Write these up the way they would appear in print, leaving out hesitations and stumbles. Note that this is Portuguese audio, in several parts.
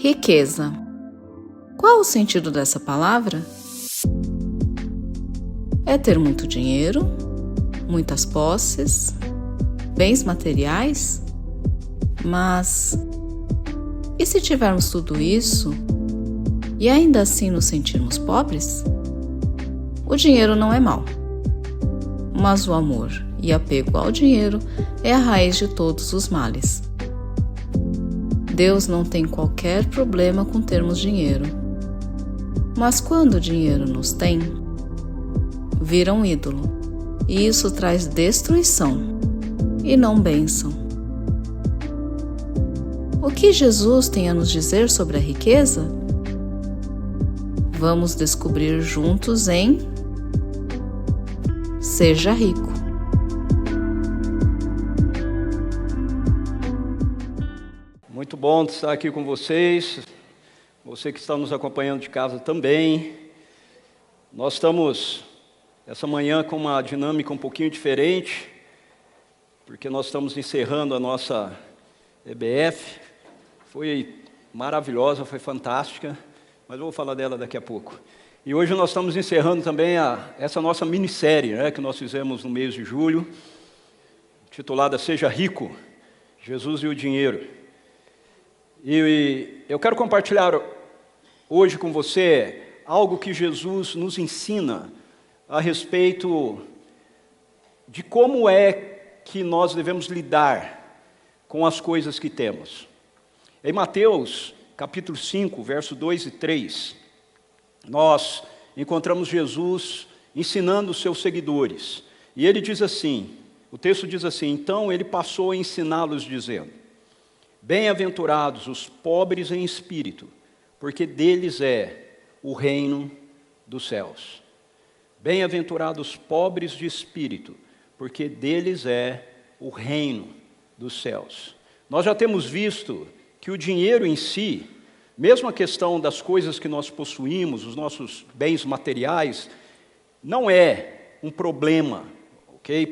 Riqueza. Qual o sentido dessa palavra? É ter muito dinheiro, muitas posses, bens materiais? Mas e se tivermos tudo isso e ainda assim nos sentirmos pobres? O dinheiro não é mau, mas o amor e apego ao dinheiro é a raiz de todos os males. Deus não tem qualquer problema com termos dinheiro, mas quando o dinheiro nos tem, vira um ídolo, e isso traz destruição e não bênção. O que Jesus tem a nos dizer sobre a riqueza? Vamos descobrir juntos em Seja Rico. Muito bom estar aqui com vocês, você que está nos acompanhando de casa também. Nós estamos essa manhã com uma dinâmica um pouquinho diferente, porque nós estamos encerrando a nossa EBF. Foi maravilhosa, foi fantástica, mas eu vou falar dela daqui a pouco. E hoje nós estamos encerrando também essa nossa minissérie, que nós fizemos no mês de julho, titulada Seja Rico, Jesus e o Dinheiro. E eu quero compartilhar hoje com você algo que Jesus nos ensina a respeito de como é que nós devemos lidar com as coisas que temos. Em Mateus, capítulo 5, verso 2 e 3, nós encontramos Jesus ensinando os seus seguidores. E ele diz assim, o texto diz assim: então ele passou a ensiná-los dizendo: bem-aventurados os pobres em espírito, porque deles é o reino dos céus. Bem-aventurados os pobres de espírito, porque deles é o reino dos céus. Nós já temos visto que o dinheiro em si, mesmo a questão das coisas que nós possuímos, os nossos bens materiais, não é um problema,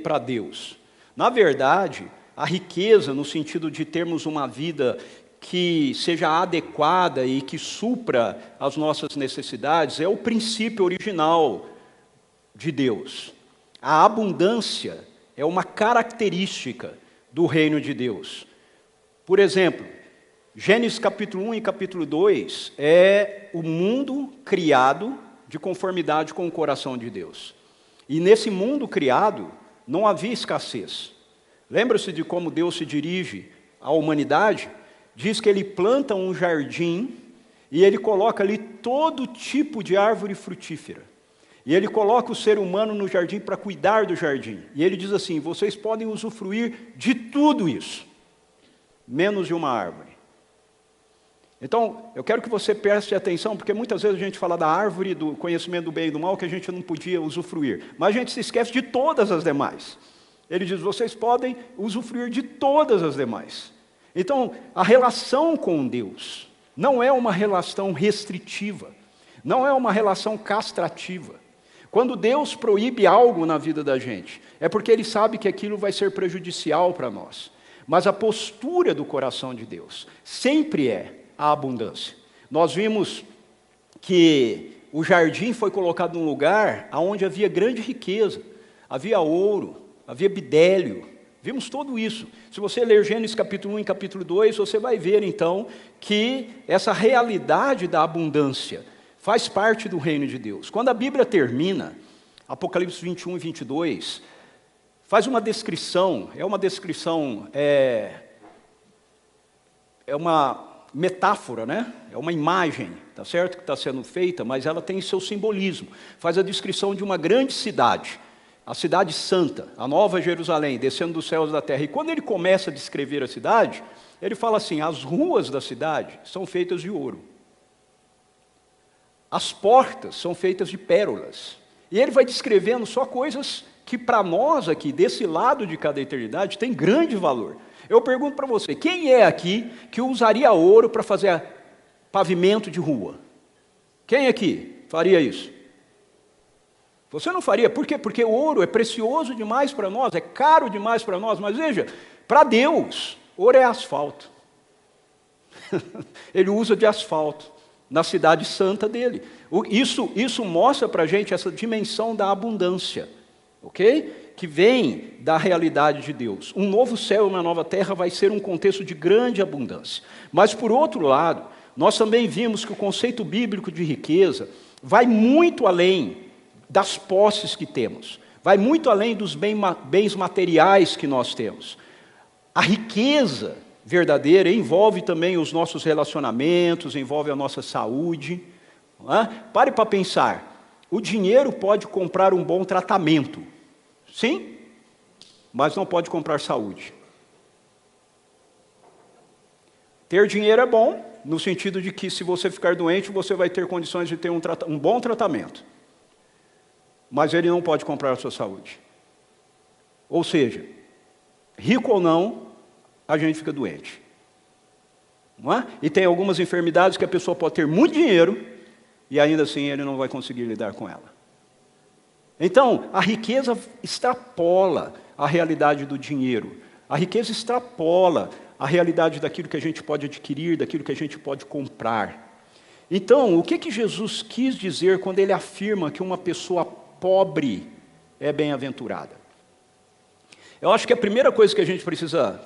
para Deus. Na verdade, a riqueza, no sentido de termos uma vida que seja adequada e que supra as nossas necessidades, é o princípio original de Deus. A abundância é uma característica do reino de Deus. Por exemplo, Gênesis capítulo 1 e capítulo 2 é o mundo criado de conformidade com o coração de Deus. E nesse mundo criado não havia escassez. Lembra-se de como Deus se dirige à humanidade? Diz que Ele planta um jardim e Ele coloca ali todo tipo de árvore frutífera. E Ele coloca o ser humano no jardim para cuidar do jardim. E Ele diz assim: vocês podem usufruir de tudo isso, menos de uma árvore. Então, eu quero que você preste atenção, porque muitas vezes a gente fala da árvore do conhecimento do bem e do mal que a gente não podia usufruir. Mas a gente se esquece de todas as demais. Ele diz: vocês podem usufruir de todas as demais. Então, a relação com Deus não é uma relação restritiva, não é uma relação castrativa. Quando Deus proíbe algo na vida da gente, é porque Ele sabe que aquilo vai ser prejudicial para nós. Mas a postura do coração de Deus sempre é a abundância. Nós vimos que o jardim foi colocado num lugar onde havia grande riqueza, havia ouro, havia bidélio, vimos tudo isso. Se você ler Gênesis capítulo 1 e capítulo 2, você vai ver então que essa realidade da abundância faz parte do reino de Deus. Quando a Bíblia termina, Apocalipse 21 e 22, faz uma descrição, é uma metáfora, é uma imagem, tá certo, que está sendo feita, mas ela tem seu simbolismo. Faz a descrição de uma grande cidade, a cidade santa, a Nova Jerusalém, descendo dos céus da terra. E quando ele começa a descrever a cidade, ele fala assim: as ruas da cidade são feitas de ouro. As portas são feitas de pérolas. E ele vai descrevendo só coisas que para nós aqui, desse lado de cada eternidade, tem grande valor. Eu pergunto para você, quem é aqui que usaria ouro para fazer pavimento de rua? Quem aqui faria isso? Você não faria. Por quê? Porque o ouro é precioso demais para nós, é caro demais para nós. Mas veja, para Deus, ouro é asfalto. Ele usa de asfalto na cidade santa dele. Isso mostra para a gente essa dimensão da abundância, ok? Que vem da realidade de Deus. Um novo céu e uma nova terra vai ser um contexto de grande abundância. Mas, por outro lado, nós também vimos que o conceito bíblico de riqueza vai muito além das posses que temos, vai muito além dos bens materiais que nós temos. A riqueza verdadeira envolve também os nossos relacionamentos, envolve a nossa saúde. Não é? Pare para pensar, o dinheiro pode comprar um bom tratamento, sim, mas não pode comprar saúde. Ter dinheiro é bom, no sentido de que se você ficar doente, você vai ter condições de ter um bom tratamento. Mas ele não pode comprar a sua saúde. Ou seja, rico ou não, a gente fica doente. Não é? E tem algumas enfermidades que a pessoa pode ter muito dinheiro e ainda assim ele não vai conseguir lidar com ela. Então, a riqueza extrapola a realidade do dinheiro. A riqueza extrapola a realidade daquilo que a gente pode adquirir, daquilo que a gente pode comprar. Então, o que Jesus quis dizer quando ele afirma que uma pessoa pobre é bem-aventurada? Eu acho que a primeira coisa que a gente precisa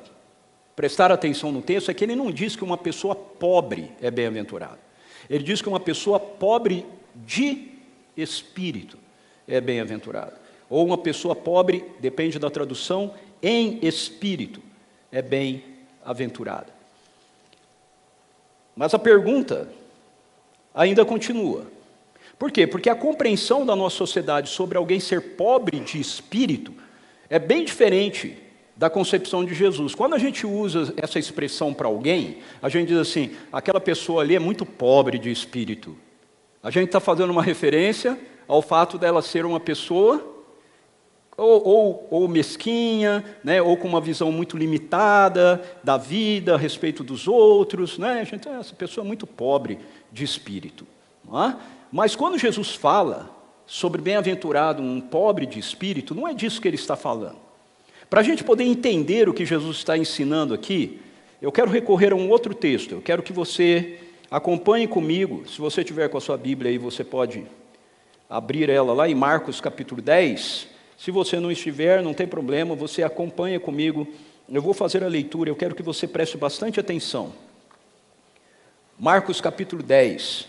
prestar atenção no texto é que ele não diz que uma pessoa pobre é bem-aventurada. Ele diz que uma pessoa pobre de espírito é bem-aventurada. Ou uma pessoa pobre, depende da tradução, em espírito é bem-aventurada. Mas a pergunta ainda continua. Por quê? Porque a compreensão da nossa sociedade sobre alguém ser pobre de espírito é bem diferente da concepção de Jesus. Quando a gente usa essa expressão para alguém, a gente diz assim, aquela pessoa ali é muito pobre de espírito. A gente está fazendo uma referência ao fato dela ser uma pessoa ou mesquinha, né, ou com uma visão muito limitada da vida, a respeito dos outros, né? A gente, essa pessoa é muito pobre de espírito. Não é? Mas quando Jesus fala sobre bem-aventurado um pobre de espírito, não é disso que ele está falando. Para a gente poder entender o que Jesus está ensinando aqui, eu quero recorrer a um outro texto. Eu quero que você acompanhe comigo. Se você tiver com a sua Bíblia aí, você pode abrir ela lá em Marcos capítulo 10. Se você não estiver, não tem problema, você acompanha comigo. Eu vou fazer a leitura, eu quero que você preste bastante atenção. Marcos capítulo 10.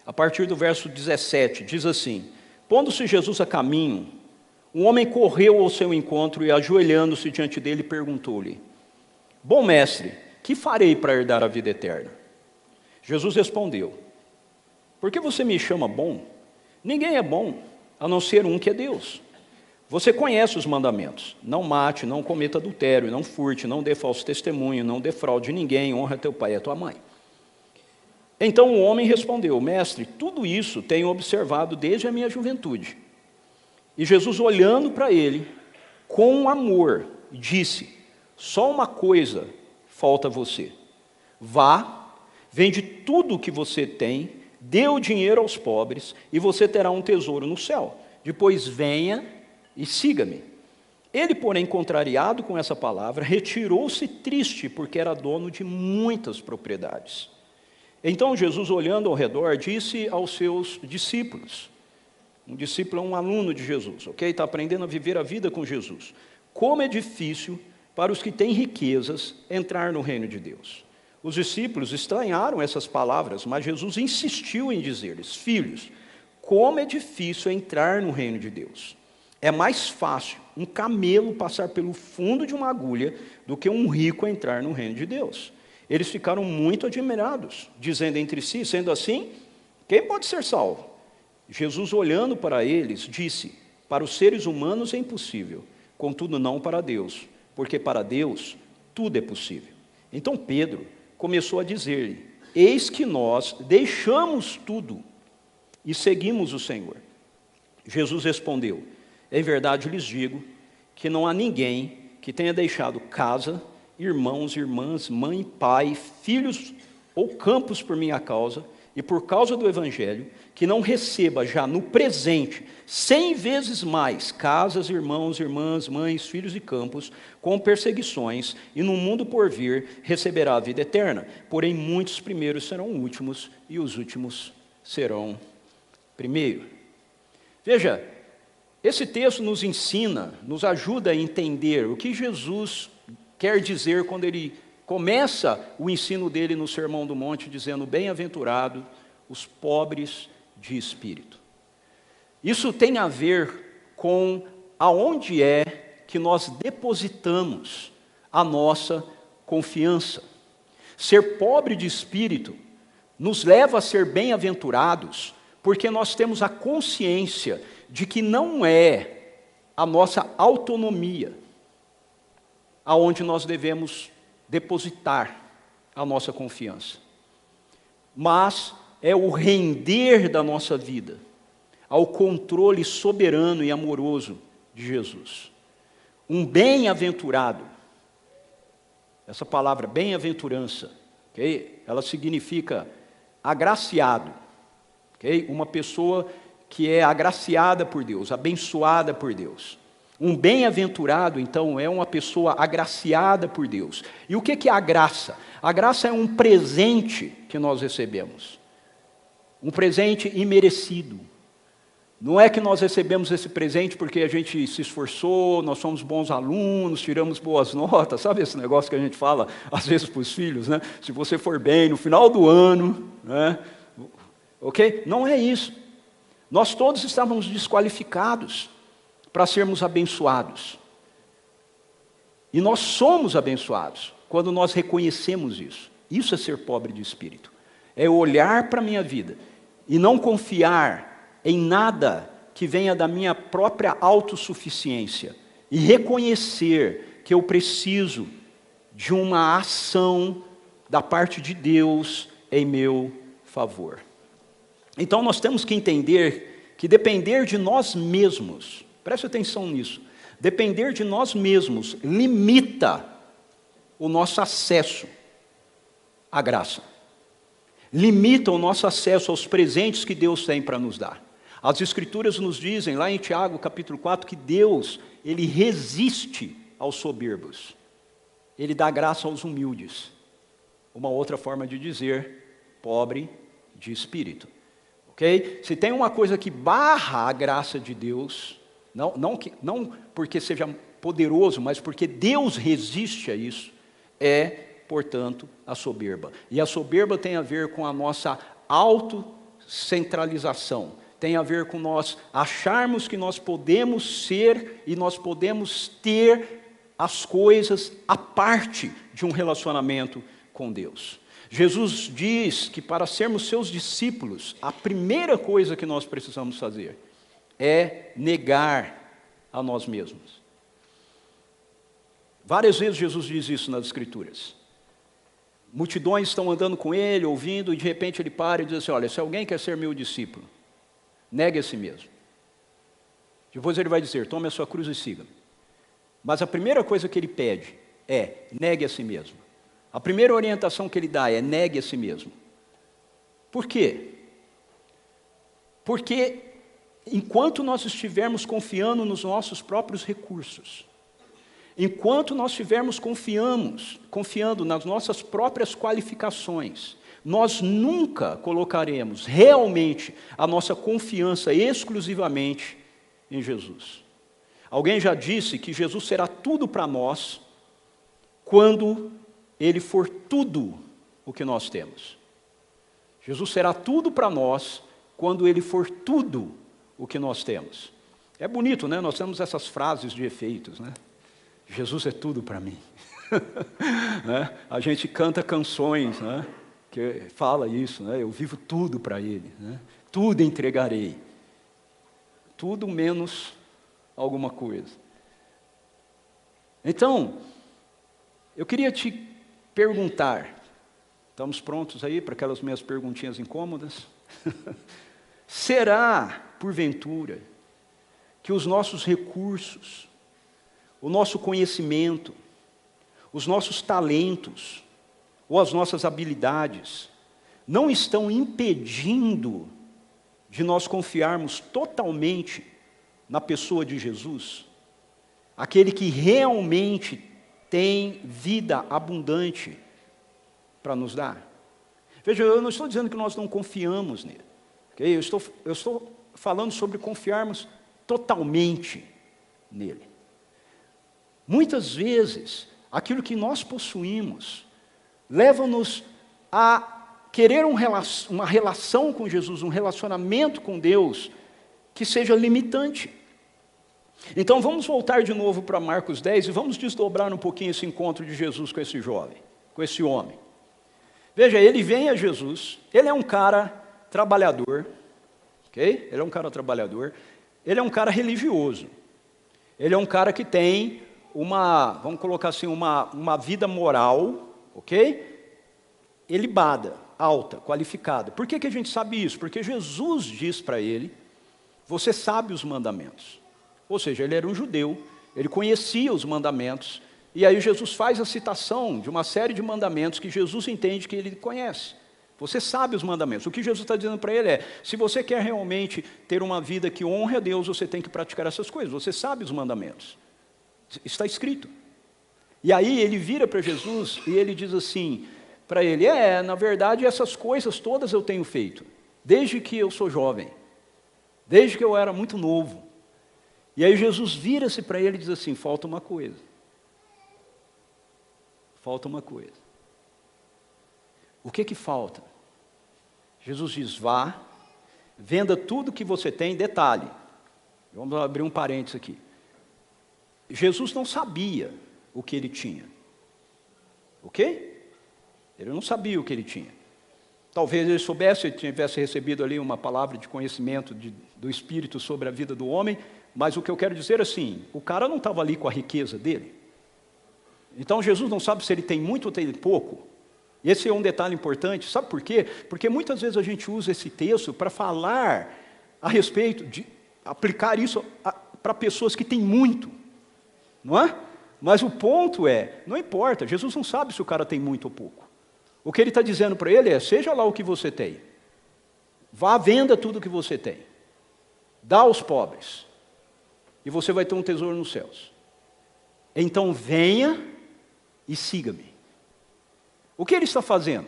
A partir do verso 17, diz assim: Pondo-se Jesus a caminho, um homem correu ao seu encontro e, ajoelhando-se diante dele, perguntou-lhe: Bom mestre, que farei para herdar a vida eterna? Jesus respondeu: Por que você me chama bom? Ninguém é bom, a não ser um que é Deus. Você conhece os mandamentos: não mate, não cometa adultério, não furte, não dê falso testemunho, não defraude ninguém, honra teu pai e a tua mãe. Então o homem respondeu: Mestre, tudo isso tenho observado desde a minha juventude. E Jesus, olhando para ele, com amor, disse: Só uma coisa falta a você. Vá, vende tudo o que você tem, dê o dinheiro aos pobres, e você terá um tesouro no céu. Depois venha e siga-me. Ele, porém, contrariado com essa palavra, retirou-se triste, porque era dono de muitas propriedades. Então Jesus, olhando ao redor, disse aos seus discípulos, um discípulo é um aluno de Jesus, ok? Está aprendendo a viver a vida com Jesus. Como é difícil para os que têm riquezas entrar no reino de Deus. Os discípulos estranharam essas palavras, mas Jesus insistiu em dizer-lhes: Filhos, como é difícil entrar no reino de Deus. É mais fácil um camelo passar pelo fundo de uma agulha do que um rico entrar no reino de Deus. Eles ficaram muito admirados, dizendo entre si: Sendo assim, quem pode ser salvo? Jesus, olhando para eles, disse: Para os seres humanos é impossível, contudo não para Deus, porque para Deus tudo é possível. Então Pedro começou a dizer-lhe: Eis que nós deixamos tudo e seguimos o Senhor. Jesus respondeu: Em verdade lhes digo que não há ninguém que tenha deixado casa, irmãos, irmãs, mãe, pai, filhos ou campos por minha causa, e por causa do Evangelho, que não receba já no presente 100 vezes mais casas, irmãos, irmãs, mães, filhos e campos, com perseguições, e no mundo por vir receberá a vida eterna. Porém, muitos primeiros serão últimos, e os últimos serão primeiros. Veja, esse texto nos ensina, nos ajuda a entender o que Jesus quer dizer quando ele começa o ensino dele no Sermão do Monte, dizendo: bem-aventurado os pobres de espírito. Isso tem a ver com aonde é que nós depositamos a nossa confiança. Ser pobre de espírito nos leva a ser bem-aventurados, porque nós temos a consciência de que não é a nossa autonomia aonde nós devemos depositar a nossa confiança, mas é o render da nossa vida ao controle soberano e amoroso de Jesus. Um bem-aventurado, essa palavra bem-aventurança, okay? Ela significa agraciado, okay? Uma pessoa que é agraciada por Deus, abençoada por Deus. Um bem-aventurado, então, é uma pessoa agraciada por Deus. E o que é a graça? A graça é um presente que nós recebemos. Um presente imerecido. Não é que nós recebemos esse presente porque a gente se esforçou, nós somos bons alunos, tiramos boas notas. Sabe esse negócio que a gente fala, às vezes, para os filhos, né? Se você for bem no final do ano, né? Ok? Não é isso. Nós todos estávamos desqualificados para sermos abençoados. E nós somos abençoados quando nós reconhecemos isso. Isso é ser pobre de espírito. É olhar para a minha vida e não confiar em nada que venha da minha própria autossuficiência e reconhecer que eu preciso de uma ação da parte de Deus em meu favor. Então nós temos que entender que depender de nós mesmos, preste atenção nisso, depender de nós mesmos limita o nosso acesso à graça. Limita o nosso acesso aos presentes que Deus tem para nos dar. As Escrituras nos dizem, lá em Tiago, capítulo 4, que Deus, Ele resiste aos soberbos. Ele dá graça aos humildes. Uma outra forma de dizer, pobre de espírito. Ok? Se tem uma coisa que barra a graça de Deus, não porque seja poderoso, mas porque Deus resiste a isso, é, portanto, a soberba. E a soberba tem a ver com a nossa autocentralização, tem a ver com nós acharmos que nós podemos ser e nós podemos ter as coisas a parte de um relacionamento com Deus. Jesus diz que para sermos seus discípulos, a primeira coisa que nós precisamos fazer é negar a nós mesmos. Várias vezes Jesus diz isso nas Escrituras. Multidões estão andando com ele, ouvindo, e de repente ele para e diz assim: olha, se alguém quer ser meu discípulo, negue a si mesmo. Depois ele vai dizer: tome a sua cruz e siga-me. Mas a primeira coisa que ele pede é: negue a si mesmo. A primeira orientação que ele dá é: negue a si mesmo. Por quê? Porque enquanto nós estivermos confiando nos nossos próprios recursos, enquanto nós estivermos confiando nas nossas próprias qualificações, nós nunca colocaremos realmente a nossa confiança exclusivamente em Jesus. Alguém já disse que Jesus será tudo para nós quando Ele for tudo o que nós temos. Jesus será tudo para nós quando Ele for tudo o que nós temos. É bonito, né? Nós temos essas frases de efeitos, né? Jesus é tudo para mim. Né? A gente canta canções, né? Que fala isso, né? Eu vivo tudo para Ele, né? Tudo entregarei. Tudo menos alguma coisa. Então, eu queria te perguntar, estamos prontos aí para aquelas minhas perguntinhas incômodas? Será, porventura, que os nossos recursos, o nosso conhecimento, os nossos talentos, ou as nossas habilidades, não estão impedindo de nós confiarmos totalmente na pessoa de Jesus, aquele que realmente tem vida abundante para nos dar. Veja, eu não estou dizendo que nós não confiamos nele, okay? Eu estou falando sobre confiarmos totalmente nele. Muitas vezes, aquilo que nós possuímos leva-nos a querer uma relação com Jesus, um relacionamento com Deus que seja limitante. Então vamos voltar de novo para Marcos 10 e vamos desdobrar um pouquinho esse encontro de Jesus com esse jovem, com esse homem. Veja, ele vem a Jesus, ele é um cara trabalhador, ok? Ele é um cara trabalhador, ele é um cara religioso, ele é um cara que tem vamos colocar assim, uma vida moral, ok? Elevada, alta, qualificada. Por que a gente sabe isso? Porque Jesus diz para ele, você sabe os mandamentos. Ou seja, ele era um judeu, ele conhecia os mandamentos, e aí Jesus faz a citação de uma série de mandamentos que Jesus entende que ele conhece. Você sabe os mandamentos. O que Jesus está dizendo para ele é, se você quer realmente ter uma vida que honre a Deus, você tem que praticar essas coisas. Você sabe os mandamentos. Está escrito. E aí ele vira para Jesus e ele diz assim, para ele, na verdade essas coisas todas eu tenho feito, desde que eu sou jovem, desde que eu era muito novo. E aí Jesus vira-se para ele e diz assim, falta uma coisa. Falta uma coisa. O que falta? Jesus diz, vá, venda tudo que você tem, detalhe. Vamos abrir um parênteses aqui. Jesus não sabia o que ele tinha. Ok? Ele não sabia o que ele tinha. Talvez ele soubesse, ele tivesse recebido ali uma palavra de conhecimento do Espírito sobre a vida do homem, mas o que eu quero dizer assim, o cara não estava ali com a riqueza dele. Então Jesus não sabe se ele tem muito ou tem pouco. Esse é um detalhe importante, sabe por quê? Porque muitas vezes a gente usa esse texto para falar a respeito de aplicar isso para pessoas que têm muito, não é? Mas o ponto não importa, Jesus não sabe se o cara tem muito ou pouco. O que ele está dizendo para ele seja lá o que você tem, vá, venda tudo o que você tem, dá aos pobres, e você vai ter um tesouro nos céus. Então venha e siga-me. O que ele está fazendo?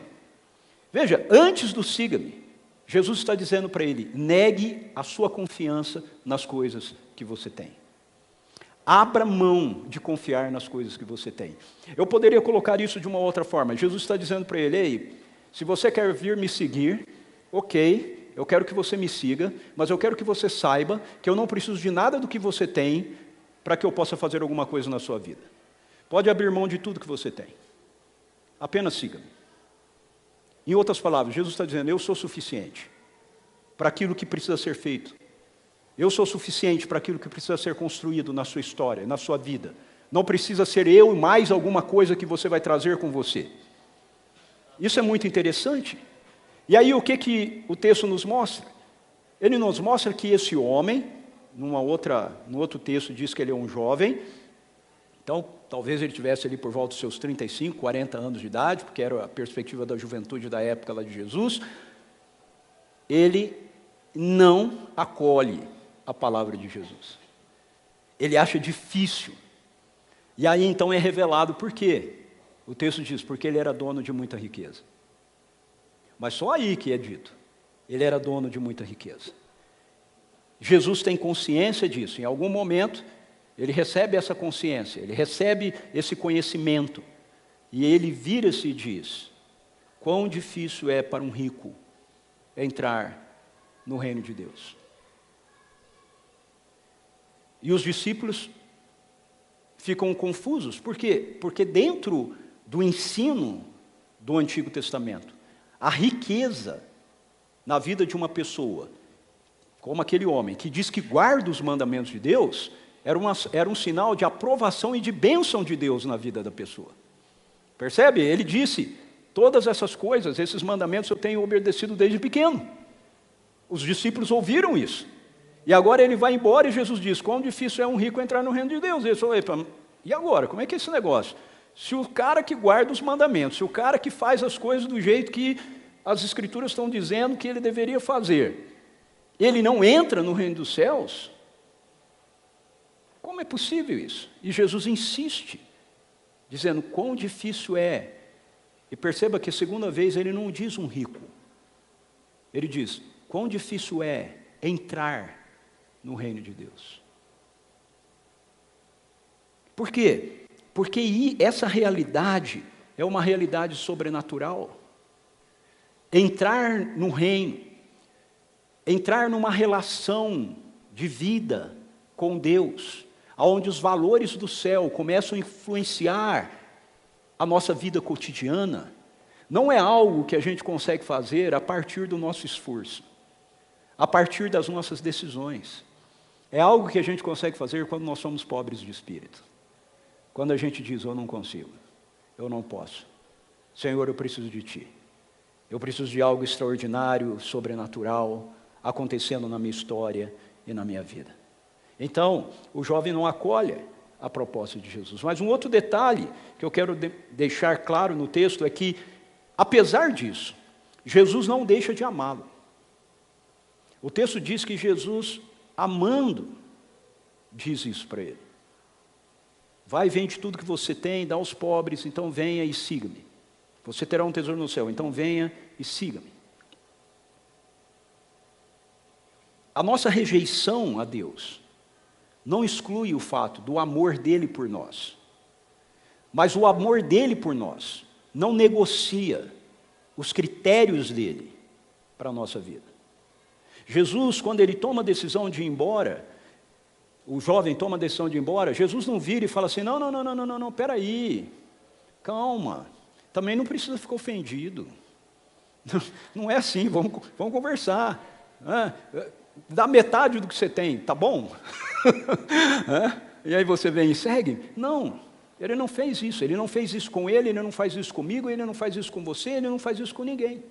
Veja, antes do siga-me, Jesus está dizendo para ele, negue a sua confiança nas coisas que você tem. Abra mão de confiar nas coisas que você tem. Eu poderia colocar isso de uma outra forma. Jesus está dizendo para ele, ei, se você quer vir me seguir, ok, eu quero que você me siga, mas eu quero que você saiba que eu não preciso de nada do que você tem para que eu possa fazer alguma coisa na sua vida. Pode abrir mão de tudo que você tem. Apenas siga-me. Em outras palavras, Jesus está dizendo, eu sou suficiente para aquilo que precisa ser feito. Eu sou suficiente para aquilo que precisa ser construído na sua história, na sua vida. Não precisa ser eu e mais alguma coisa que você vai trazer com você. Isso é muito interessante. E aí o que o texto nos mostra? Ele nos mostra que esse homem, no outro texto diz que ele é um jovem, então talvez ele tivesse ali por volta dos seus 35, 40 anos de idade, porque era a perspectiva da juventude da época lá de Jesus, ele não acolhe a palavra de Jesus. Ele acha difícil. E aí então é revelado por quê? O texto diz, porque ele era dono de muita riqueza. Mas só aí que é dito, ele era dono de muita riqueza. Jesus tem consciência disso, em algum momento ele recebe essa consciência, ele recebe esse conhecimento, e ele vira-se e diz, quão difícil é para um rico entrar no reino de Deus. E os discípulos ficam confusos, por quê? Porque dentro do ensino do Antigo Testamento, a riqueza na vida de uma pessoa, como aquele homem que diz que guarda os mandamentos de Deus, era um sinal de aprovação e de bênção de Deus na vida da pessoa. Percebe? Ele disse, todas essas coisas, esses mandamentos eu tenho obedecido desde pequeno. Os discípulos ouviram isso. E agora ele vai embora e Jesus diz, quão difícil é um rico entrar no reino de Deus. Ele falou, e agora, como é que é esse negócio? Se o cara que guarda os mandamentos, se o cara que faz as coisas do jeito que as Escrituras estão dizendo que ele deveria fazer, ele não entra no reino dos céus? Como é possível isso? E Jesus insiste, dizendo quão difícil é. E perceba que a segunda vez ele não diz um rico. Ele diz, quão difícil é entrar no reino de Deus. Por quê? Porque essa realidade é uma realidade sobrenatural. Entrar no reino, entrar numa relação de vida com Deus, onde os valores do céu começam a influenciar a nossa vida cotidiana, não é algo que a gente consegue fazer a partir do nosso esforço, a partir das nossas decisões. É algo que a gente consegue fazer quando nós somos pobres de espírito. Quando a gente diz, eu não consigo, eu não posso. Senhor, eu preciso de Ti. Eu preciso de algo extraordinário, sobrenatural, acontecendo na minha história e na minha vida. Então, o jovem não acolhe a proposta de Jesus. Mas um outro detalhe que eu quero deixar claro no texto é que, apesar disso, Jesus não deixa de amá-lo. O texto diz que Jesus, amando, diz isso para ele. Vai, vende tudo que você tem, dá aos pobres, então venha e siga-me. Você terá um tesouro no céu, então venha e siga-me. A nossa rejeição a Deus não exclui o fato do amor dele por nós. Mas o amor dele por nós não negocia os critérios dele para a nossa vida. Jesus, quando ele toma a decisão de ir embora, o jovem toma a decisão de ir embora, Jesus não vira e fala assim, não, peraí, calma, também não precisa ficar ofendido. Não é assim, vamos conversar. Dá metade do que você tem, tá bom? E aí você vem e segue? Não, ele não fez isso. Ele não fez isso com ele não faz isso comigo, ele não faz isso com você, ele não faz isso com ninguém.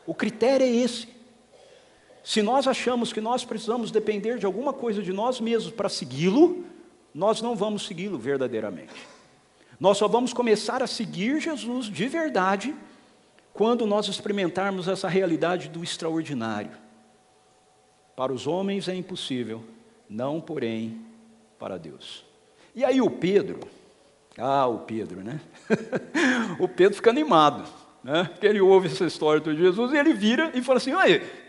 O critério é esse. Se nós achamos que nós precisamos depender de alguma coisa de nós mesmos para segui-lo, nós não vamos segui-lo verdadeiramente. Nós só vamos começar a seguir Jesus de verdade quando nós experimentarmos essa realidade do extraordinário. Para os homens é impossível, não, porém, para Deus. E aí o Pedro, né? O Pedro fica animado, né? Porque ele ouve essa história de Jesus e ele vira e fala assim,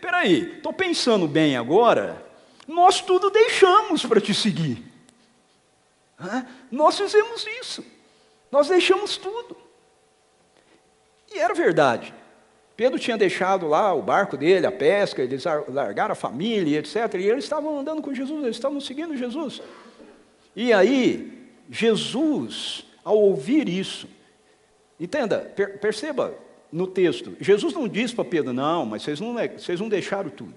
peraí, estou pensando bem agora, nós tudo deixamos para te seguir. Nós fizemos isso, nós deixamos tudo. E era verdade. Pedro tinha deixado lá o barco dele, a pesca, eles largaram a família, etc. E eles estavam andando com Jesus, eles estavam seguindo Jesus. E aí, Jesus, ao ouvir isso, entenda, perceba no texto, Jesus não diz para Pedro, não, mas vocês não deixaram tudo.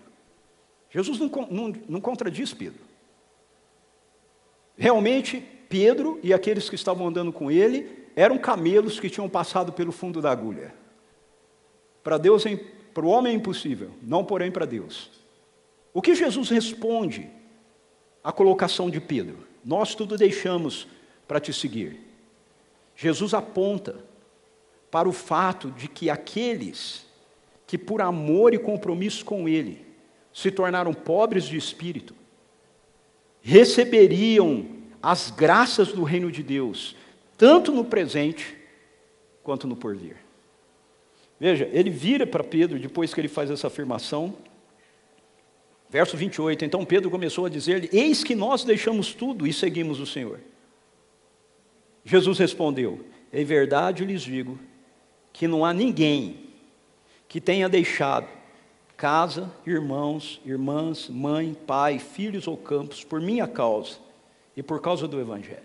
Jesus não contradiz Pedro. Realmente, Pedro e aqueles que estavam andando com ele eram camelos que tinham passado pelo fundo da agulha. Para Deus, para o homem é impossível, não porém para Deus. O que Jesus responde à colocação de Pedro? Nós tudo deixamos para te seguir. Jesus aponta para o fato de que aqueles que por amor e compromisso com Ele se tornaram pobres de espírito, receberiam as graças do reino de Deus, tanto no presente quanto no porvir. Veja, ele vira para Pedro, depois que ele faz essa afirmação, verso 28, então Pedro começou a dizer-lhe, eis que nós deixamos tudo e seguimos o Senhor. Jesus respondeu, em verdade lhes digo, que não há ninguém que tenha deixado casa, irmãos, irmãs, mãe, pai, filhos ou campos, por minha causa e por causa do Evangelho.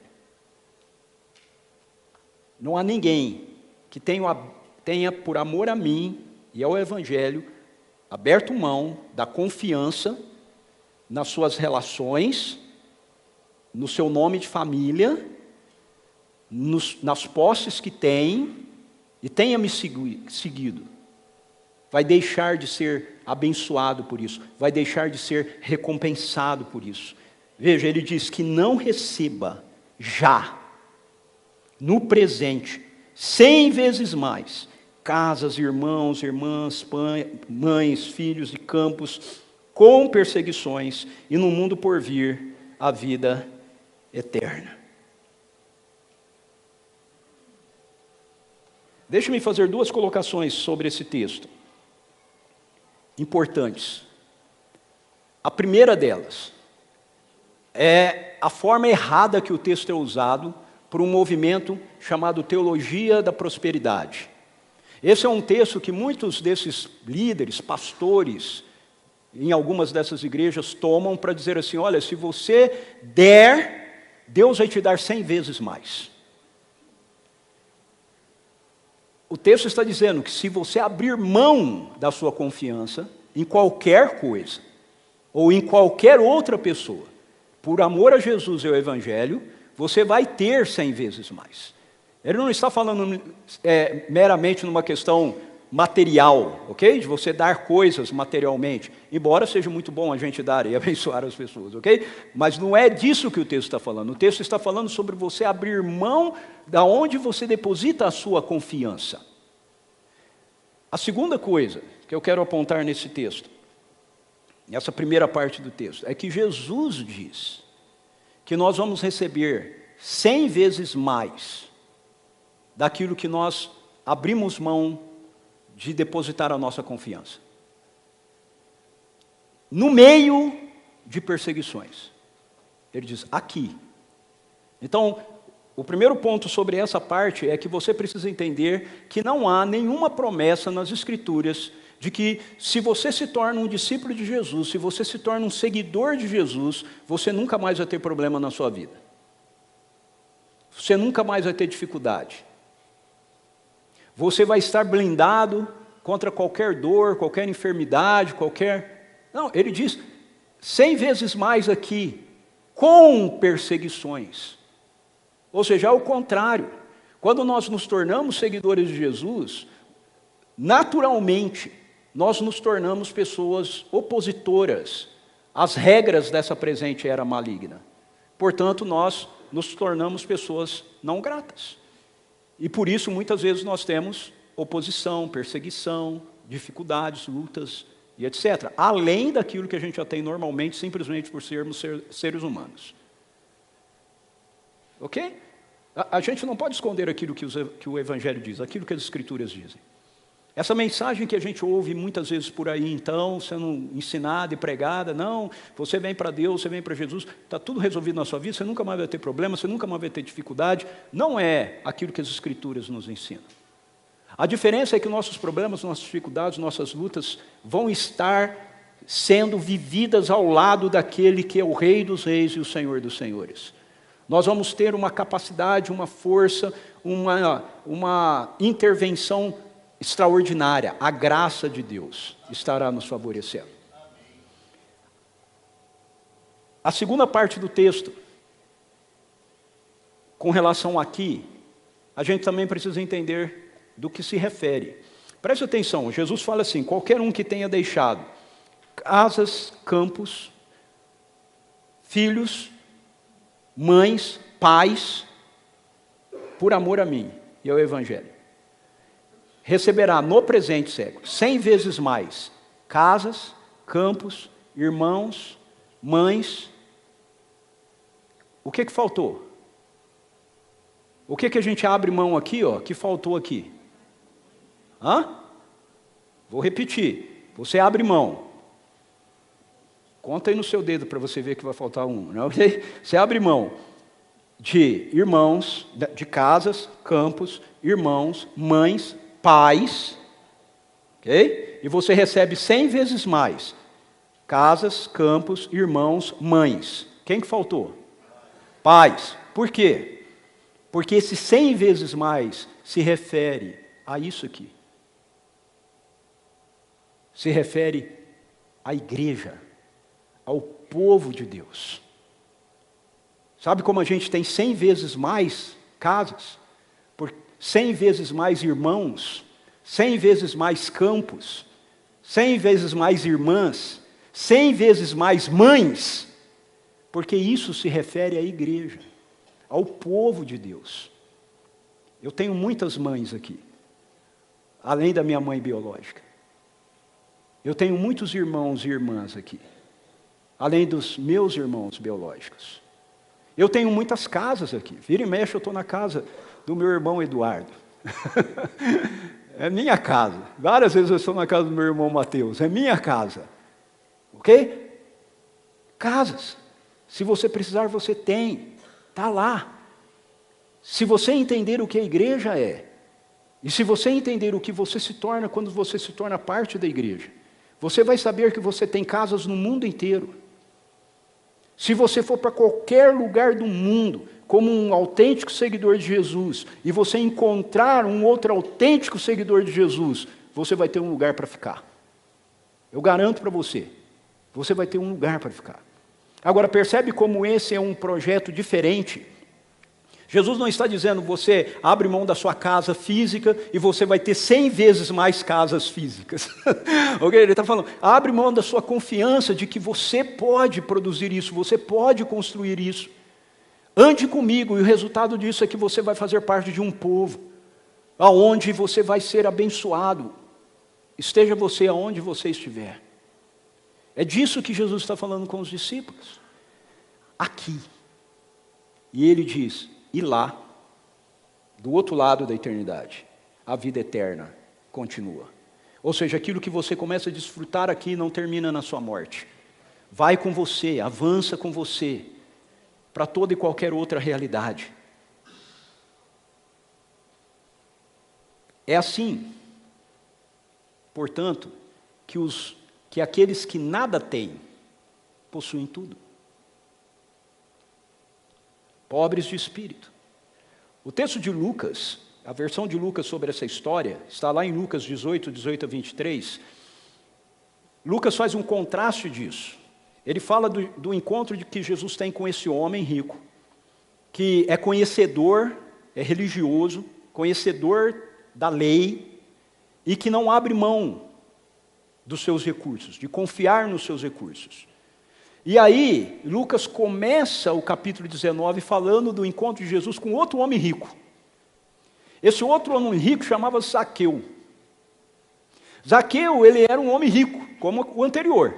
Não há ninguém que tenha por amor a mim e ao Evangelho, aberto mão da confiança nas suas relações, no seu nome de família, nas posses que tem, e tenha me seguido, vai deixar de ser abençoado por isso, vai deixar de ser recompensado por isso. Veja, ele diz que não receba já, no presente, 100 vezes mais, casas, irmãos, irmãs, mães, filhos e campos, com perseguições, e no mundo por vir a vida eterna. Deixe-me fazer 2 colocações sobre esse texto, importantes. A primeira delas é a forma errada que o texto é usado por um movimento chamado Teologia da Prosperidade. Esse é um texto que muitos desses líderes, pastores, em algumas dessas igrejas tomam para dizer assim, olha, se você der, Deus vai te dar 100 vezes mais. O texto está dizendo que se você abrir mão da sua confiança em qualquer coisa, ou em qualquer outra pessoa, por amor a Jesus e ao Evangelho, você vai ter 100 vezes mais. Ele não está falando meramente numa questão material, ok? De você dar coisas materialmente, embora seja muito bom a gente dar e abençoar as pessoas, ok? Mas não é disso que o texto está falando. O texto está falando sobre você abrir mão da onde você deposita a sua confiança. A segunda coisa que eu quero apontar nesse texto, nessa primeira parte do texto, é que Jesus diz que nós vamos receber 100 vezes mais daquilo que nós abrimos mão de depositar a nossa confiança. No meio de perseguições. Ele diz, aqui. Então, o primeiro ponto sobre essa parte é que você precisa entender que não há nenhuma promessa nas Escrituras de que se você se torna um discípulo de Jesus, se você se torna um seguidor de Jesus, você nunca mais vai ter problema na sua vida. Você nunca mais vai ter dificuldade. Você vai estar blindado contra qualquer dor, qualquer enfermidade, qualquer... Não, ele diz 100 vezes mais aqui, com perseguições. Ou seja, ao contrário, quando nós nos tornamos seguidores de Jesus, naturalmente, nós nos tornamos pessoas opositoras às regras dessa presente era maligna. Portanto, nós nos tornamos pessoas não gratas. E por isso, muitas vezes, nós temos oposição, perseguição, dificuldades, lutas e etc. Além daquilo que a gente já tem normalmente, simplesmente por sermos seres humanos. Ok? A gente não pode esconder aquilo que o Evangelho diz, aquilo que as Escrituras dizem. Essa mensagem que a gente ouve muitas vezes por aí, então, sendo ensinada e pregada, não, você vem para Deus, você vem para Jesus, está tudo resolvido na sua vida, você nunca mais vai ter problema, você nunca mais vai ter dificuldade, não é aquilo que as Escrituras nos ensinam. A diferença é que nossos problemas, nossas dificuldades, nossas lutas vão estar sendo vividas ao lado daquele que é o Rei dos Reis e o Senhor dos Senhores. Nós vamos ter uma capacidade, uma força, uma intervenção extraordinária. A graça de Deus estará nos favorecendo. A segunda parte do texto, com relação aqui, a gente também precisa entender do que se refere. Preste atenção, Jesus fala assim, qualquer um que tenha deixado casas, campos, filhos, mães, pais, por amor a mim e ao Evangelho, receberá no presente século 100 vezes mais casas, campos, irmãos, mães. O que faltou? O que a gente abre mão aqui, ó, que faltou aqui? Vou repetir. Você abre mão. Conta aí no seu dedo para você ver que vai faltar um. Não? Você abre mão de irmãos, de casas, campos, irmãos, mães, pais, ok? E você recebe 100 vezes mais casas, campos, irmãos, mães. Quem que faltou? Pais. Por quê? Porque esse 100 vezes mais se refere a isso aqui. Se refere à igreja, ao povo de Deus. Sabe como a gente tem 100 vezes mais casas, 100 vezes mais irmãos, 100 vezes mais campos, 100 vezes mais irmãs, 100 vezes mais mães? Porque isso se refere à igreja, ao povo de Deus. Eu tenho muitas mães aqui. além da minha mãe biológica. Eu tenho muitos irmãos e irmãs aqui, além dos meus irmãos biológicos. Eu tenho muitas casas aqui. Vira e mexe, eu estou na casa do meu irmão Eduardo. É minha casa. Várias vezes eu estou na casa do meu irmão Mateus. É minha casa. Ok? Casas. Se você precisar, você tem. Está lá. Se você entender o que a igreja é, e se você entender o que você se torna quando você se torna parte da igreja, você vai saber que você tem casas no mundo inteiro. Se você for para qualquer lugar do mundo, como um autêntico seguidor de Jesus, e você encontrar um outro autêntico seguidor de Jesus, você vai ter um lugar para ficar. Eu garanto para você, você vai ter um lugar para ficar. Agora, percebe como esse é um projeto diferente? Jesus não está dizendo, você abre mão da sua casa física e você vai ter 100 vezes mais casas físicas. Okay? Ele está falando, abre mão da sua confiança de que você pode produzir isso, você pode construir isso. Ande comigo e o resultado disso é que você vai fazer parte de um povo, aonde você vai ser abençoado. Esteja você aonde você estiver. É disso que Jesus está falando com os discípulos. Aqui. E ele diz, e lá, do outro lado da eternidade, a vida eterna continua. Ou seja, aquilo que você começa a desfrutar aqui não termina na sua morte. Vai com você, avança com você, para toda e qualquer outra realidade. É assim, portanto, que aqueles que nada têm, possuem tudo. Pobres de espírito. O texto de Lucas, a versão de Lucas sobre essa história, está lá em Lucas 18, 18 a 23. Lucas faz um contraste disso. Ele fala do encontro que Jesus tem com esse homem rico, que é conhecedor, é religioso, conhecedor da lei, e que não abre mão dos seus recursos, de confiar nos seus recursos. E aí, Lucas começa o capítulo 19 falando do encontro de Jesus com outro homem rico. Esse outro homem rico chamava-se Zaqueu. Zaqueu, ele era um homem rico, como o anterior.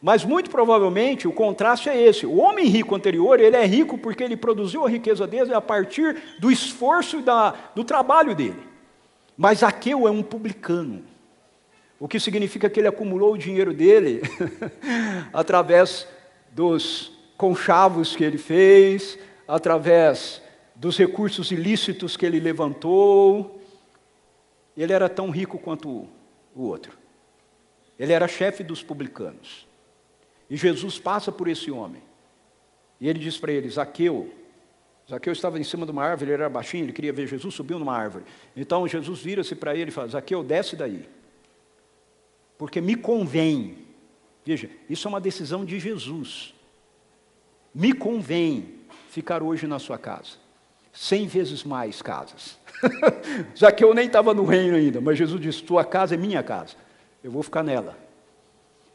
Mas muito provavelmente o contraste é esse. O homem rico anterior, ele é rico porque ele produziu a riqueza dele a partir do esforço e do trabalho dele. Mas Zaqueu é um publicano. O que significa que ele acumulou o dinheiro dele através dos conchavos que ele fez, através dos recursos ilícitos que ele levantou. Ele era tão rico quanto o outro. Ele era chefe dos publicanos. E Jesus passa por esse homem. E ele diz para ele, Zaqueu estava em cima de uma árvore, ele era baixinho, ele queria ver Jesus, subiu numa árvore. Então Jesus vira-se para ele e fala, Zaqueu, desce daí. Porque me convém. Veja, isso é uma decisão de Jesus. Me convém ficar hoje na sua casa. 100 vezes mais casas. Zaqueu nem estava no reino ainda, mas Jesus disse, tua casa é minha casa. Eu vou ficar nela.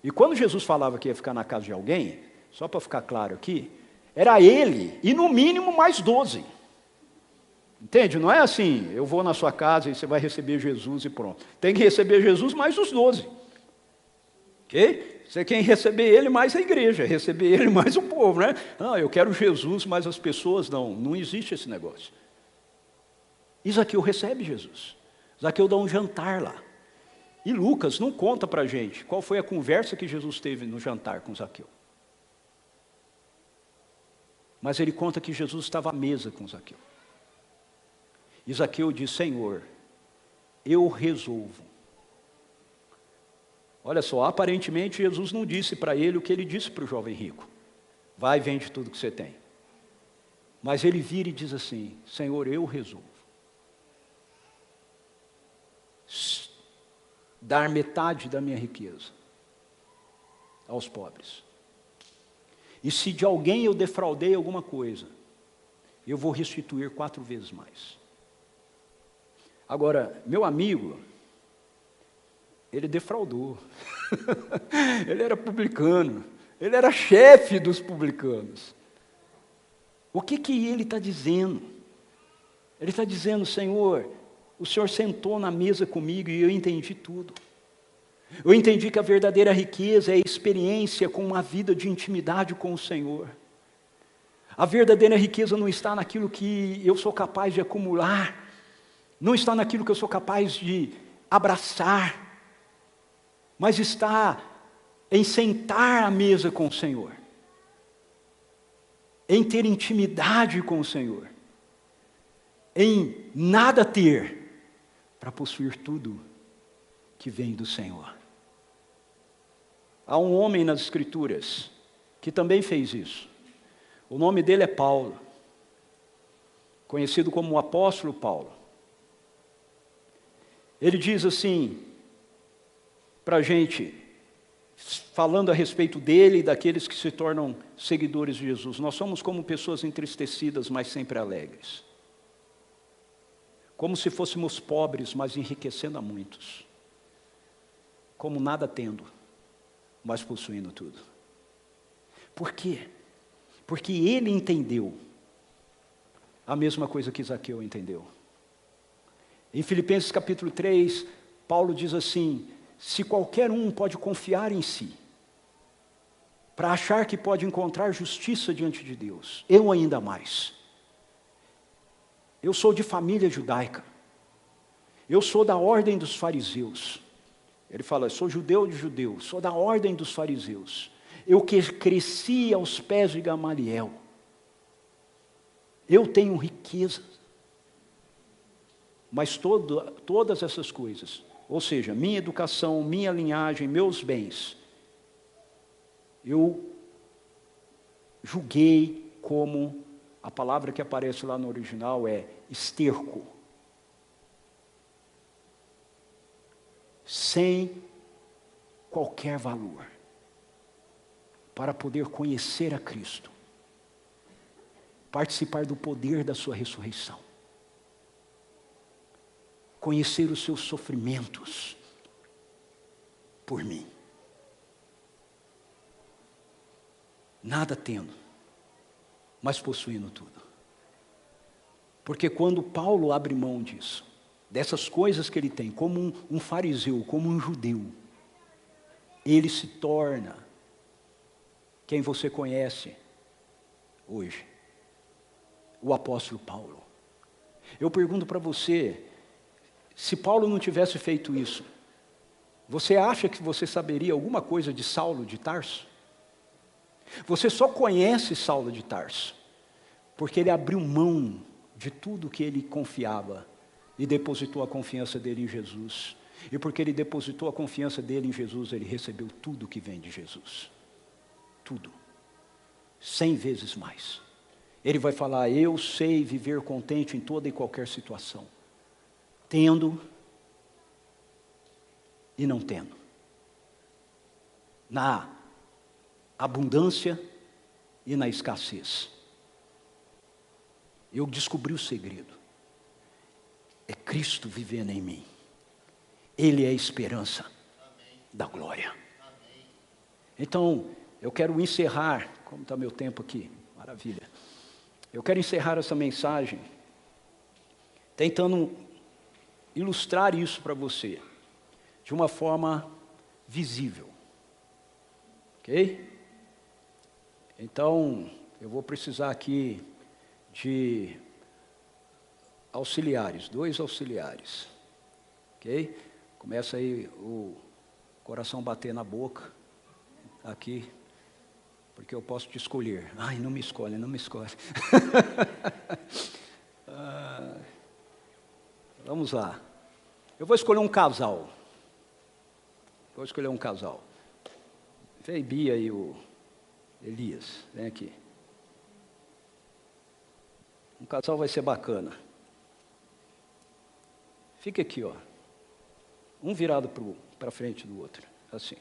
E quando Jesus falava que ia ficar na casa de alguém, só para ficar claro aqui, era ele e no mínimo mais 12. Entende? Não é assim, eu vou na sua casa e você vai receber Jesus e pronto. Tem que receber Jesus mais os 12. Ok? Você quer receber ele mais a igreja, receber ele mais o povo, né? Não, eu quero Jesus, mas as pessoas não existe esse negócio. E Zaqueu recebe Jesus. Zaqueu dá um jantar lá. E Lucas não conta para a gente qual foi a conversa que Jesus teve no jantar com Zaqueu. Mas ele conta que Jesus estava à mesa com Zaqueu. E Zaqueu diz, Senhor, eu resolvo. Olha só, aparentemente Jesus não disse para ele o que ele disse para o jovem rico. Vai, vende tudo que você tem. Mas ele vira e diz assim, Senhor, eu resolvo dar metade da minha riqueza aos pobres. E se de alguém eu defraudei alguma coisa, eu vou restituir 4 vezes mais. Agora, meu amigo, ele defraudou. Ele era publicano. Ele era chefe dos publicanos. O que ele está dizendo? Ele está dizendo, Senhor, o Senhor sentou na mesa comigo e eu entendi tudo. Eu entendi que a verdadeira riqueza é a experiência com uma vida de intimidade com o Senhor. A verdadeira riqueza não está naquilo que eu sou capaz de acumular, não está naquilo que eu sou capaz de abraçar, mas está em sentar à mesa com o Senhor, em ter intimidade com o Senhor, em nada ter para possuir tudo que vem do Senhor. Há um homem nas Escrituras que também fez isso. O nome dele é Paulo, conhecido como o apóstolo Paulo. Ele diz assim, para a gente, falando a respeito dele e daqueles que se tornam seguidores de Jesus: nós somos como pessoas entristecidas, mas sempre alegres. Como se fôssemos pobres, mas enriquecendo a muitos. Como nada tendo, mas possuindo tudo. Por quê? Porque ele entendeu a mesma coisa que Zaqueu entendeu. Em Filipenses capítulo 3, Paulo diz assim: se qualquer um pode confiar em si, para achar que pode encontrar justiça diante de Deus, eu ainda mais. Eu sou de família judaica, eu sou da ordem dos fariseus. Ele fala: sou judeu de judeus, sou da ordem dos fariseus. Eu que cresci aos pés de Gamaliel. Eu tenho riqueza. Mas todas essas coisas, ou seja, minha educação, minha linhagem, meus bens, eu julguei como, a palavra que aparece lá no original é esterco. Sem qualquer valor, para poder conhecer a Cristo, participar do poder da sua ressurreição, conhecer os seus sofrimentos por mim. Nada tendo, mas possuindo tudo. Porque quando Paulo abre mão disso, dessas coisas que ele tem, como um fariseu, como um judeu, ele se torna quem você conhece hoje, o apóstolo Paulo. Eu pergunto para você, se Paulo não tivesse feito isso, você acha que você saberia alguma coisa de Saulo de Tarso? Você só conhece Saulo de Tarso porque ele abriu mão de tudo que ele confiava e depositou a confiança dele em Jesus. E porque ele depositou a confiança dele em Jesus, ele recebeu tudo que vem de Jesus. Tudo. 100 vezes mais. Ele vai falar: eu sei viver contente em toda e qualquer situação, tendo e não tendo, na abundância e na escassez. Eu descobri o segredo. É Cristo vivendo em mim. Ele é a esperança da glória. Então, eu quero encerrar, como está meu tempo aqui, maravilha. Eu quero encerrar essa mensagem tentando ilustrar isso para você de uma forma visível. Ok? Então, eu vou precisar aqui de auxiliares, 2 auxiliares. Ok? Começa aí o coração bater na boca, aqui, porque eu posso te escolher. Ai, não me escolhe, não me escolhe. Vamos lá. Eu vou escolher um casal. Vou escolher um casal. Vem Bia e o Elias, vem aqui. Um casal vai ser bacana. Fica aqui, ó. Um virado para frente do outro, assim.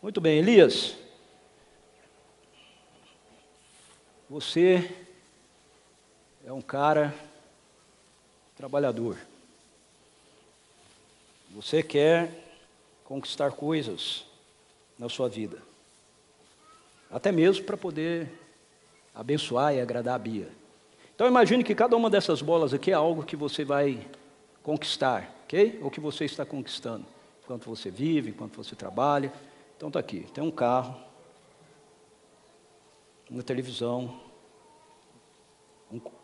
Muito bem, Elias. Você é um cara trabalhador. Você quer conquistar coisas na sua vida. Até mesmo para poder abençoar e agradar a Bia. Então imagine que cada uma dessas bolas aqui é algo que você vai conquistar, ok? O que você está conquistando, enquanto você vive, enquanto você trabalha. Então está aqui, tem um carro, uma televisão,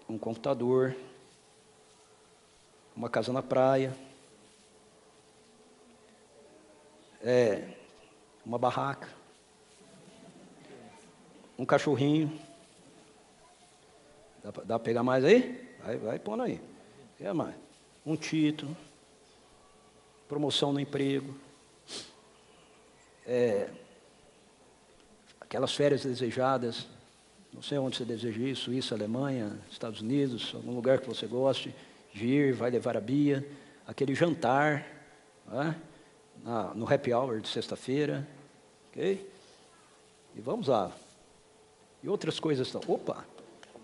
um computador, uma casa na praia, uma barraca, um cachorrinho. Dá para pegar mais aí? Vai pondo aí. Quer mais? Um título, promoção no emprego, aquelas férias desejadas, não sei onde você deseja ir, Suíça, Alemanha, Estados Unidos, algum lugar que você goste de ir, vai levar a Bia, aquele jantar, né, no happy hour de sexta-feira, ok? E vamos lá. E outras coisas estão. Opa!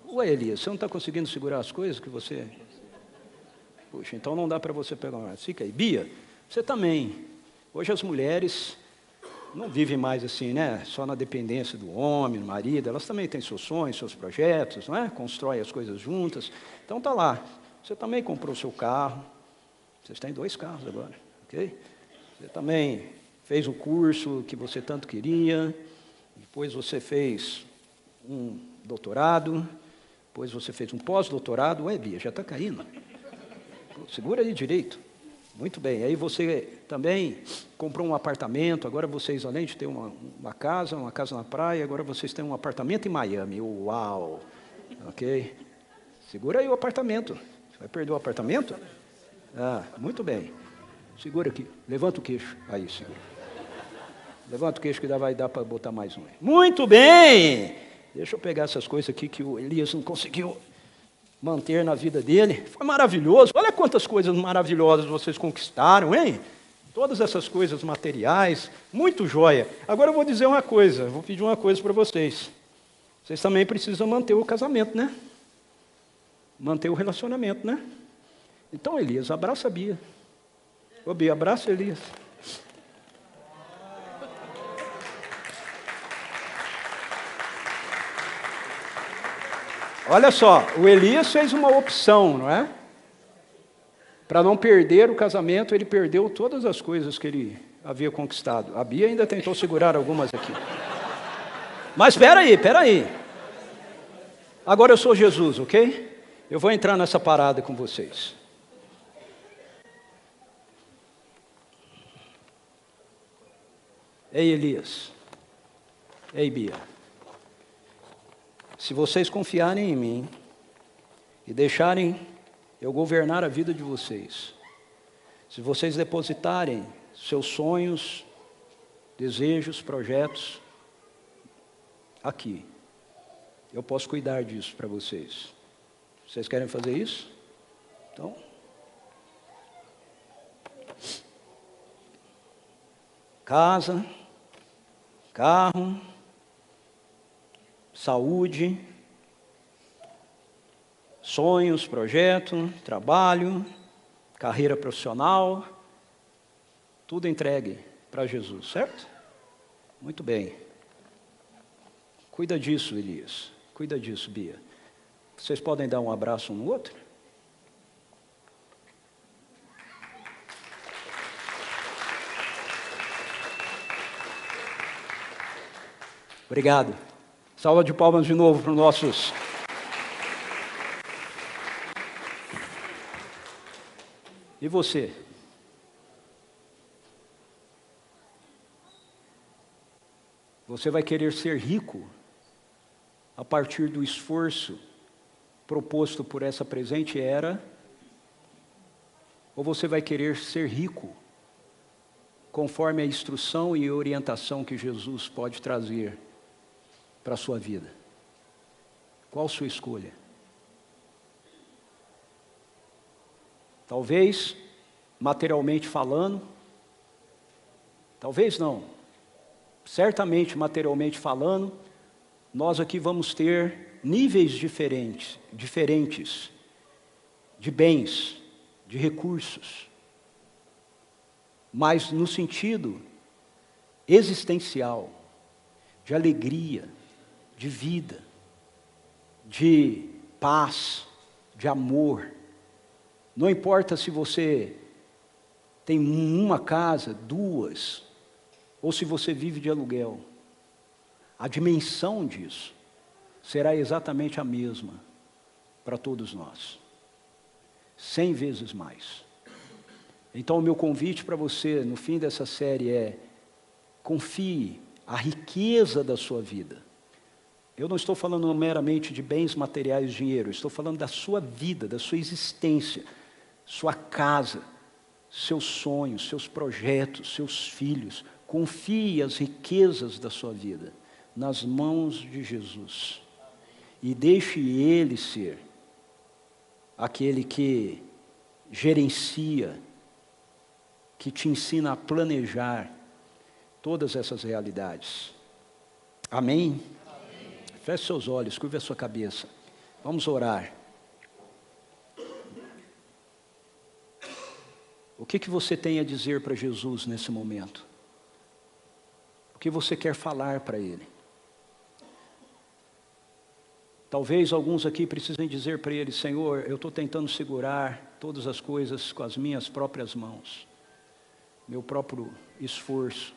Ué, Elias, você não está conseguindo segurar as coisas que você... Puxa, então não dá para você pegar mais. Fica aí. Bia, você também. Hoje as mulheres não vivem mais assim, né? Só na dependência do homem, do marido. Elas também têm seus sonhos, seus projetos, não é? Constroem as coisas juntas. Então tá lá. Você também comprou seu carro. Vocês têm 2 carros agora, ok? Você também fez o curso que você tanto queria. Depois você fez um doutorado. Depois você fez um pós-doutorado. Ué, Bia, já está caindo. Segura aí direito. Muito bem. Aí você também comprou um apartamento. Agora vocês, além de ter uma casa na praia, agora vocês têm um apartamento em Miami. Uau! Ok? Segura aí o apartamento. Você vai perder o apartamento? Ah, muito bem. Segura aqui. Levanta o queixo. Aí, segura. Levanta o queixo que vai dar para botar mais um. Muito bem! Deixa eu pegar essas coisas aqui que o Elias não conseguiu manter na vida dele. Foi maravilhoso. Olha quantas coisas maravilhosas vocês conquistaram, hein? Todas essas coisas materiais, muito joia. Agora eu vou dizer uma coisa, vou pedir uma coisa para vocês. Vocês também precisam manter o casamento, né? Manter o relacionamento, né? Então, Elias, abraça a Bia. Ô, Bia, abraça Elias. Olha só, o Elias fez uma opção, não é? Para não perder o casamento, ele perdeu todas as coisas que ele havia conquistado. A Bia ainda tentou segurar algumas aqui. Mas espera aí. Agora eu sou Jesus, ok? Eu vou entrar nessa parada com vocês. Ei, Elias. Ei, Bia. Se vocês confiarem em mim e deixarem eu governar a vida de vocês, se vocês depositarem seus sonhos, desejos, projetos aqui, eu posso cuidar disso para vocês. Vocês querem fazer isso? Então, casa, carro, saúde, sonhos, projeto, trabalho, carreira profissional, tudo entregue para Jesus, certo? Muito bem. Cuida disso, Elias. Cuida disso, Bia. Vocês podem dar um abraço um no outro? Obrigado. Salva de palmas de novo para os nossos... E você? Você vai querer ser rico a partir do esforço proposto por essa presente era? Ou você vai querer ser rico conforme a instrução e orientação que Jesus pode trazer para a sua vida? Qual a sua escolha? Talvez, materialmente falando, talvez não, certamente materialmente falando, nós aqui vamos ter níveis diferentes de bens, de recursos, mas no sentido existencial, de alegria, de vida, de paz, de amor, Não importa se você tem uma casa, duas, ou se você vive de aluguel. A dimensão disso será exatamente a mesma para todos nós. 100 vezes mais. Então, o meu convite para você, no fim dessa série, é: confie a riqueza da sua vida. Eu não estou falando meramente de bens materiais, dinheiro. Eu estou falando da sua vida, da sua existência, sua casa, seus sonhos, seus projetos, seus filhos. Confie as riquezas da sua vida nas mãos de Jesus. E deixe Ele ser aquele que gerencia, que te ensina a planejar todas essas realidades. Amém? Amém. Feche seus olhos, curva a sua cabeça. Vamos orar. O que você tem a dizer para Jesus nesse momento? O que você quer falar para Ele? Talvez alguns aqui precisem dizer para Ele: Senhor, eu estou tentando segurar todas as coisas com as minhas próprias mãos, meu próprio esforço,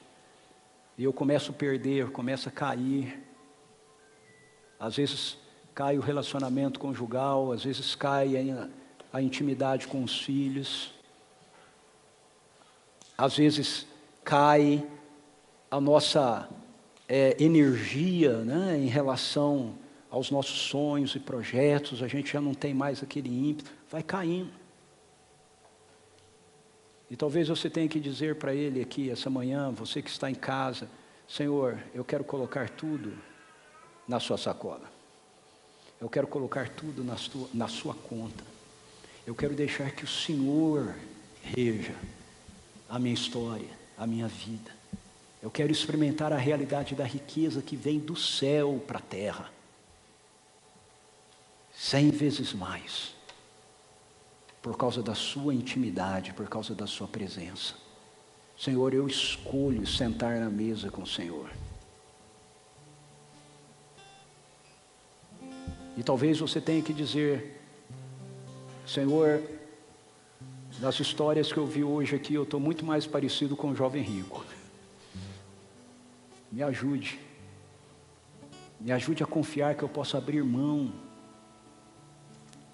e eu começo a perder, começo a cair. Às vezes cai o relacionamento conjugal, às vezes cai a intimidade com os filhos, às vezes cai a nossa energia, né, em relação aos nossos sonhos e projetos. A gente já não tem mais aquele ímpeto, vai caindo. E talvez você tenha que dizer para Ele aqui, essa manhã, você que está em casa: Senhor, eu quero colocar tudo na sua sacola. Eu quero colocar tudo na sua conta. Eu quero deixar que o Senhor reja a minha história, a minha vida. Eu quero experimentar a realidade da riqueza que vem do céu para a terra. 100 vezes mais. Por causa da sua intimidade, por causa da sua presença. Senhor, eu escolho sentar na mesa com o Senhor. E talvez você tenha que dizer: Senhor, nas histórias que eu vi hoje aqui, eu estou muito mais parecido com o jovem rico. Me ajude. Me ajude a confiar que eu posso abrir mão.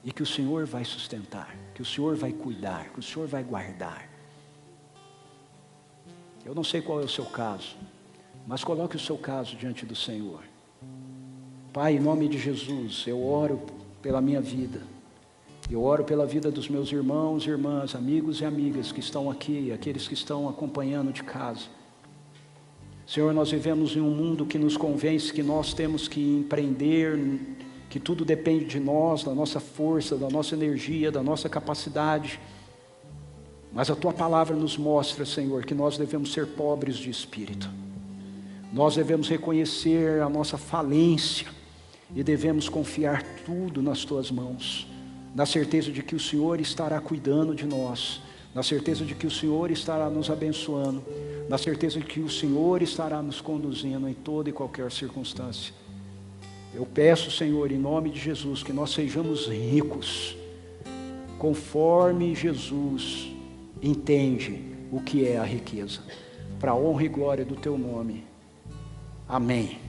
E que o Senhor vai sustentar, que o Senhor vai cuidar, que o Senhor vai guardar. Eu não sei qual é o seu caso, mas coloque o seu caso diante do Senhor. Pai, em nome de Jesus, eu oro pela minha vida. Eu oro pela vida dos meus irmãos e irmãs, amigos e amigas que estão aqui, aqueles que estão acompanhando de casa. Senhor, nós vivemos em um mundo que nos convence que nós temos que empreender, que tudo depende de nós, da nossa força, da nossa energia, da nossa capacidade. Mas a Tua palavra nos mostra, Senhor, que nós devemos ser pobres de espírito. Nós devemos reconhecer a nossa falência e devemos confiar tudo nas Tuas mãos, na certeza de que o Senhor estará cuidando de nós, na certeza de que o Senhor estará nos abençoando, na certeza de que o Senhor estará nos conduzindo em toda e qualquer circunstância. Eu peço, Senhor, em nome de Jesus, que nós sejamos ricos, conforme Jesus entende o que é a riqueza, para a honra e glória do Teu nome. Amém.